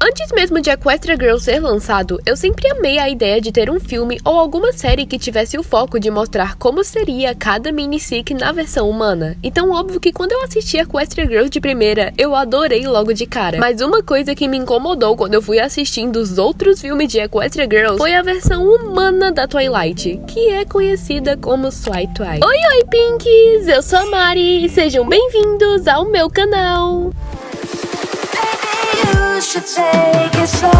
Antes mesmo de Equestria Girls ser lançado, eu sempre amei a ideia de ter um filme ou alguma série que tivesse o foco de mostrar como seria cada mini-sick na versão humana. Então óbvio que quando eu assisti Equestria Girls de primeira, eu adorei logo de cara. Mas uma coisa que me incomodou quando eu fui assistindo os outros filmes de Equestria Girls foi a versão humana da Twilight, que é conhecida como Swy-Twy. Oi Pinkies, eu sou a Mari e sejam bem-vindos ao meu canal. Should take it slow.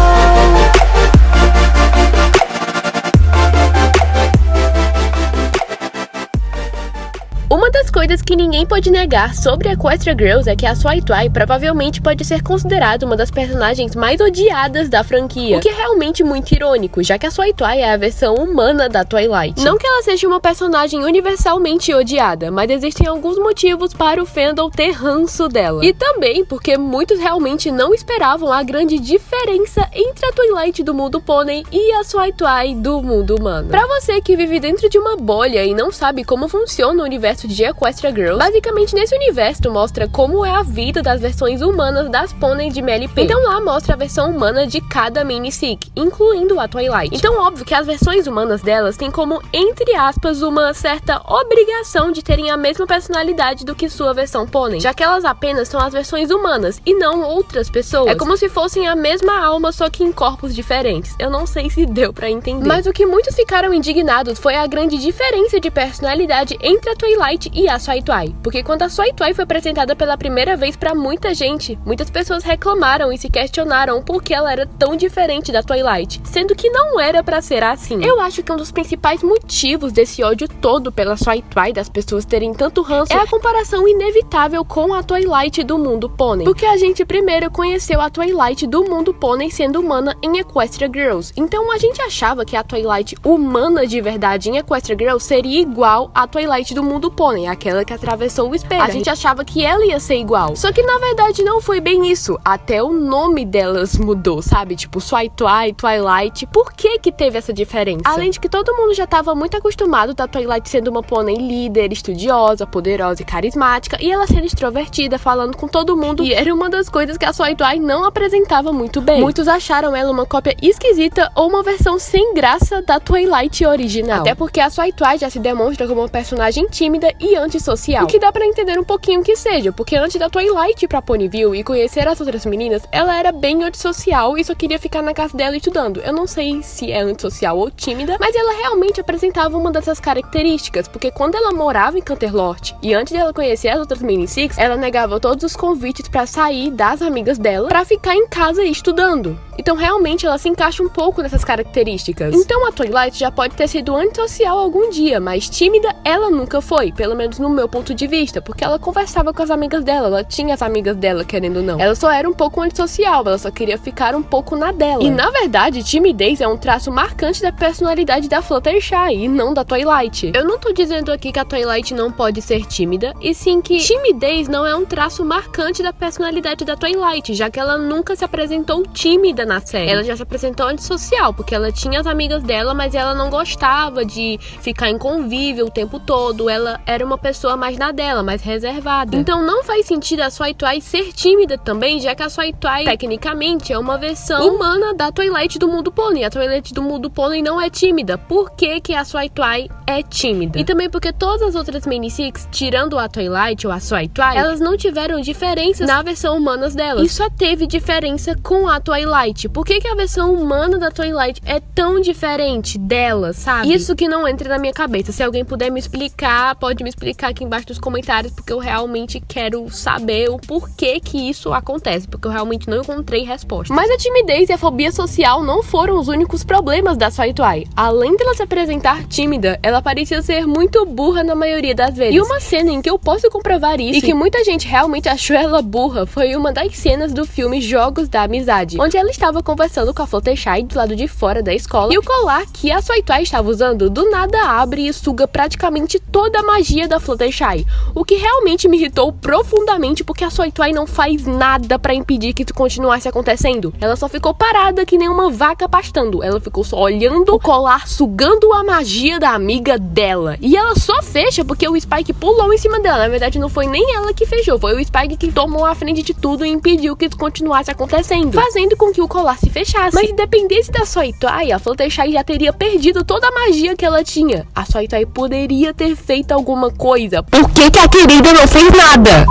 Uma das coisas que ninguém pode negar sobre Equestria Girls é que a Swy-Twy provavelmente pode ser considerada uma das personagens mais odiadas da franquia, o que é realmente muito irônico, já que a Swy-Twy é a versão humana da Twilight. Não que ela seja uma personagem universalmente odiada, mas existem alguns motivos para o fandom ter ranço dela. E também porque muitos realmente não esperavam a grande diferença entre a Twilight do mundo pônei e a Swy-Twy do mundo humano. Pra você que vive dentro de uma bolha e não sabe como funciona o universo de Equestria Girls, basicamente nesse universo mostra como é a vida das versões humanas das pôneis de MLP. Então lá mostra a versão humana de cada mini-sick, incluindo a Twilight. Então óbvio que as versões humanas delas têm como, entre aspas, uma certa obrigação de terem a mesma personalidade do que sua versão pônei, já que elas apenas são as versões humanas e não outras pessoas. É como se fossem a mesma alma, só que em corpos diferentes. Eu não sei se deu pra entender. Mas o que muitos ficaram indignados foi a grande diferença de personalidade entre a Twilight e a Swy-Twy, porque quando a Swy-Twy foi apresentada pela primeira vez pra muita gente, muitas pessoas reclamaram e se questionaram por que ela era tão diferente da Twilight, sendo que não era pra ser assim. Eu acho que um dos principais motivos desse ódio todo pela Swy-Twy, das pessoas terem tanto ranço, é a comparação inevitável com a Twilight do mundo pônei, porque a gente primeiro conheceu a Twilight do mundo pônei sendo humana em Equestria Girls, então a gente achava que a Twilight humana de verdade em Equestria Girls seria igual à Twilight do mundo pônei, aquela que atravessou o espelho. A gente achava que ela ia ser igual. Só que na verdade não foi bem isso. Até o nome delas mudou, sabe? Tipo, Swy-Twy, Twilight. Por que que teve essa diferença? Além de que todo mundo já estava muito acostumado da Twilight sendo uma pônei líder, estudiosa, poderosa e carismática, e ela sendo extrovertida, falando com todo mundo. E era uma das coisas que a Swy-Twy não apresentava muito bem. Muitos acharam ela uma cópia esquisita ou uma versão sem graça da Twilight original. Até porque a Swy-Twy já se demonstra como uma personagem tímida e antissocial. O que dá pra entender um pouquinho que seja, porque antes da Twilight ir pra Ponyville e conhecer as outras meninas, ela era bem antissocial e só queria ficar na casa dela estudando. Eu não sei se é antissocial ou tímida, mas ela realmente apresentava uma dessas características, porque quando ela morava em Canterlot e antes dela conhecer as outras mini-six, ela negava todos os convites pra sair das amigas dela pra ficar em casa estudando. Então realmente ela se encaixa um pouco nessas características. Então a Twilight já pode ter sido antissocial algum dia, mas tímida ela nunca foi, pelo menos no meu ponto de vista, porque ela conversava com as amigas dela, ela tinha as amigas dela, querendo ou não. Ela só era um pouco antissocial, ela só queria ficar um pouco na dela. E na verdade, timidez é um traço marcante da personalidade da Fluttershy e não da Twilight. Eu não tô dizendo aqui que a Twilight não pode ser tímida, e sim que timidez não é um traço marcante da personalidade da Twilight, já que ela nunca se apresentou tímida na série. Ela já se apresentou antissocial, porque ela tinha as amigas dela, mas ela não gostava de ficar em convívio o tempo todo, ela era uma pessoa mais na dela, mais reservada. Então não faz sentido a Swy-Twy ser tímida também, já que a Swy-Twy tecnicamente é uma versão humana da Twilight do mundo pônei. A Twilight do mundo pônei não é tímida. Por que que a Swy-Twy é tímida? E também porque todas as outras mini-six, tirando a Twilight ou a Swy-Twy, elas não tiveram diferenças na versão humanas delas. E só teve diferença com a Twilight. Por que que a versão humana da Twilight é tão diferente dela, sabe? Isso que não entra na minha cabeça. Se alguém puder me explicar, pode me explicar aqui embaixo dos comentários, porque eu realmente quero saber o porquê que isso acontece, porque eu realmente não encontrei resposta. Mas a timidez e a fobia social não foram os únicos problemas da Swy-Twy. Além dela se apresentar tímida, ela parecia ser muito burra na maioria das vezes. E uma cena em que eu posso comprovar isso, e que muita gente realmente achou ela burra, foi uma das cenas do filme Jogos da Amizade, onde ela estava conversando com a Fluttershy do lado de fora da escola, e o colar que a Swy-Twy estava usando, do nada abre e suga praticamente toda a magia da Fluttershy, o que realmente me irritou profundamente, porque a Swy-Twy não faz nada pra impedir que isso continuasse acontecendo. Ela só ficou parada que nem uma vaca pastando. Ela ficou só olhando o colar, sugando a magia da amiga dela. E ela só fecha porque o Spike pulou em cima dela. Na verdade, não foi nem ela que fechou, foi o Spike que tomou a frente de tudo e impediu que isso continuasse acontecendo, fazendo com que o colar se fechasse. Mas independente da Soitwai, a Fluttershy já teria perdido toda a magia que ela tinha. A Soitwai poderia ter feito alguma coisa. Por que a querida não fez nada?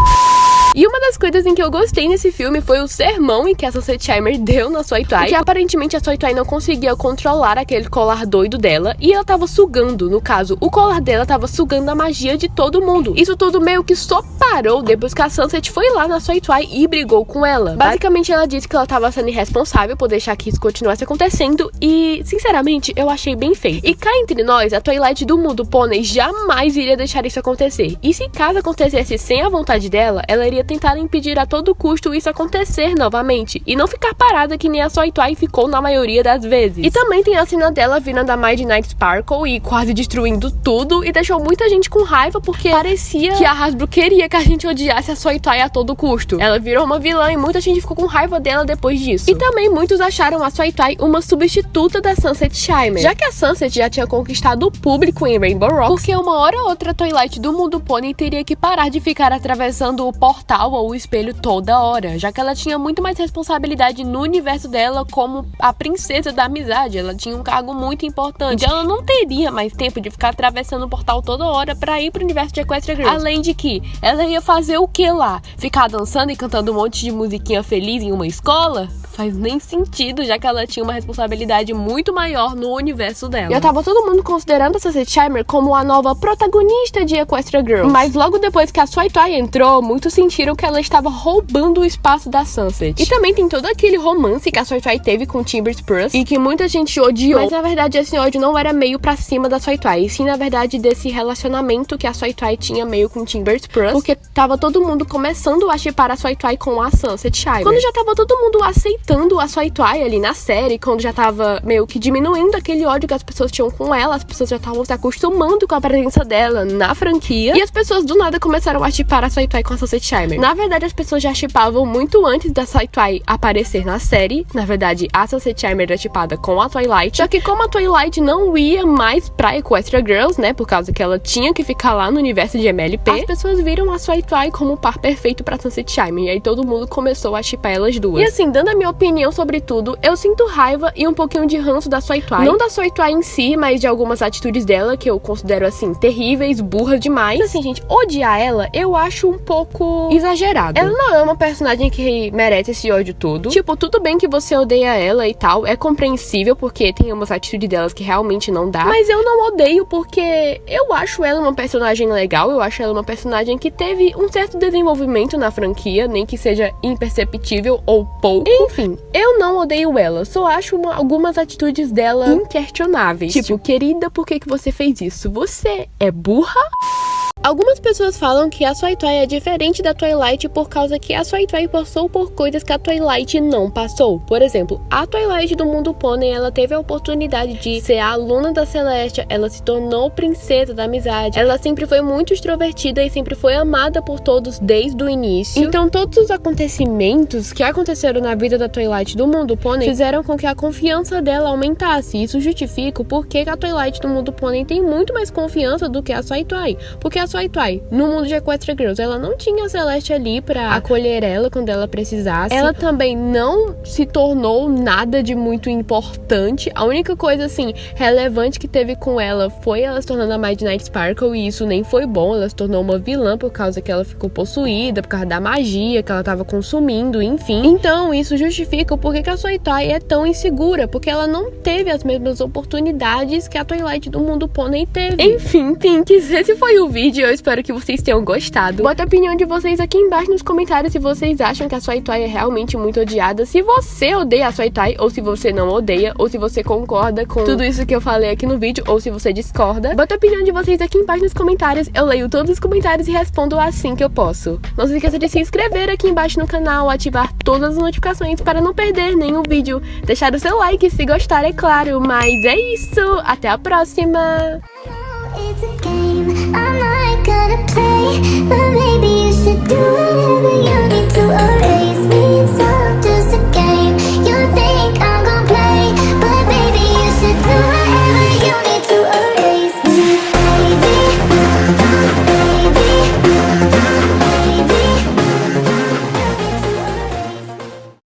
E uma das coisas em que eu gostei nesse filme foi o sermão em que a Sunset Chimer deu na Soitwai, que aparentemente a Soitwai não conseguia controlar aquele colar doido dela, e ela tava sugando, no caso, o colar dela tava sugando a magia de todo mundo. Isso tudo meio que só parou depois que a Sunset foi lá na Soitwai e brigou com ela. Basicamente, ela disse que ela tava sendo irresponsável por deixar que isso continuasse acontecendo, e, sinceramente, eu achei bem feito. E cá entre nós, a Twilight do mundo pônei jamais iria deixar isso acontecer. E se caso acontecesse sem a vontade dela, ela iria tentar impedir a todo custo isso acontecer novamente, e não ficar parada que nem a Soitwai ficou na maioria das vezes. E também tem a cena dela vindo da Midnight Sparkle e quase destruindo tudo, e deixou muita gente com raiva, porque parecia que a Hasbro queria que a gente odiasse a Soitwai a todo custo. Ela virou uma vilã e muita gente ficou com raiva dela depois disso. E também muitos acharam a Soitwai uma substituta da Sunset Chimer, já que a Sunset já tinha conquistado o público em Rainbow Rocks, porque uma hora ou outra a Twilight do mundo pônei teria que parar de ficar atravessando o portal ou o espelho toda hora, já que ela tinha muito mais responsabilidade no universo dela como a princesa da amizade. Ela tinha um cargo muito importante. Ela não teria mais tempo de ficar atravessando o portal toda hora pra ir pro universo de Equestria Girls. Além de que, ela ia fazer o que lá? Ficar dançando e cantando um monte de musiquinha feliz em uma escola? Faz nem sentido, já que ela tinha uma responsabilidade muito maior no universo dela. E eu tava todo mundo considerando a Sunset Chimer como a nova protagonista de Equestria Girls. Mas logo depois que a Soitwai entrou, muitos sentiram que ela estava roubando o espaço da Sunset. E também tem todo aquele romance que a Soitwai teve com Timber Spruce e que muita gente odiou. Mas na verdade esse ódio não era meio pra cima da Soitwai, e sim na verdade desse relacionamento que a Soitwai tinha meio com Timber Spruce, porque tava todo mundo começando a shippar a Soitwai com a Sunset Chimer. Quando já tava todo mundo aceitando a Soitwai ali na série, quando já tava meio que diminuindo aquele ódio que as pessoas tinham com ela, as pessoas já estavam se acostumando com a presença dela na franquia, e as pessoas do nada começaram a shippar a Soitwai com a Sunset Chimer. Na verdade, as pessoas já shippavam muito antes da Soitwai aparecer na série. Na verdade, a Sunset Chimer era shippada com a Twilight, só que como a Twilight não ia mais pra Equestria Girls, né, por causa que ela tinha que ficar lá no universo de MLP, as pessoas viram a Soitwai como o par perfeito pra Sunset Chimer, e aí todo mundo começou a shippar elas duas. E assim, dando a minha opinião sobre tudo, eu sinto raiva e um pouquinho de ranço da Soitwai. Não da Soitwai em si, mas de algumas atitudes dela, que eu considero, assim, terríveis, burras demais. Mas assim, gente, odiar ela, eu acho um pouco exagerado. Ela não é uma personagem que merece esse ódio todo. Tipo, tudo bem que você odeia ela e tal, é compreensível, porque tem umas atitudes delas que realmente não dá. Mas eu não odeio porque eu acho ela uma personagem legal, eu acho ela uma personagem que teve um certo desenvolvimento na franquia, nem que seja imperceptível ou pouco. Enfim, eu não odeio ela, só acho algumas atitudes dela inquestionáveis. Tipo, querida, por que você fez isso? Você é burra? Algumas pessoas falam que a Soitwai é diferente da Twilight por causa que a Soitwai passou por coisas que a Twilight não passou. Por exemplo, a Twilight do mundo pônei, ela teve a oportunidade de ser a aluna da Celestia, ela se tornou princesa da amizade, ela sempre foi muito extrovertida e sempre foi amada por todos desde o início. Então todos os acontecimentos que aconteceram na vida da Twilight do mundo pônei fizeram com que a confiança dela aumentasse. Isso justifica o porquê que a Twilight do mundo pônei tem muito mais confiança do que a Soitwai, porque a Soitwai, no mundo de Equestria Girls, ela não tinha a Celeste ali pra acolher ela quando ela precisasse. Ela também não se tornou nada de muito importante. A única coisa, assim, relevante que teve com ela foi ela se tornando a Midnight Sparkle, e isso nem foi bom. Ela se tornou uma vilã por causa que ela ficou possuída, por causa da magia que ela tava consumindo, enfim. Então, isso justifica o porquê que a Soitwai é tão insegura, porque ela não teve as mesmas oportunidades que a Twilight do mundo pônei teve. Enfim, Pinks, esse foi o vídeo. Eu espero que vocês tenham gostado. Bota a opinião de vocês aqui embaixo nos comentários se vocês acham que a Soitwai é realmente muito odiada, se você odeia a Soitwai, ou se você não odeia, ou se você concorda com tudo isso que eu falei aqui no vídeo, ou se você discorda. Bota a opinião de vocês aqui embaixo nos comentários. Eu leio todos os comentários e respondo assim que eu posso. Não se esqueça de se inscrever aqui embaixo no canal, ativar todas as notificações para não perder nenhum vídeo, deixar o seu like se gostar, é claro. Mas é isso, até a próxima! It's a game I'm not gonna play, but maybe you should do whatever you need to erase me inside.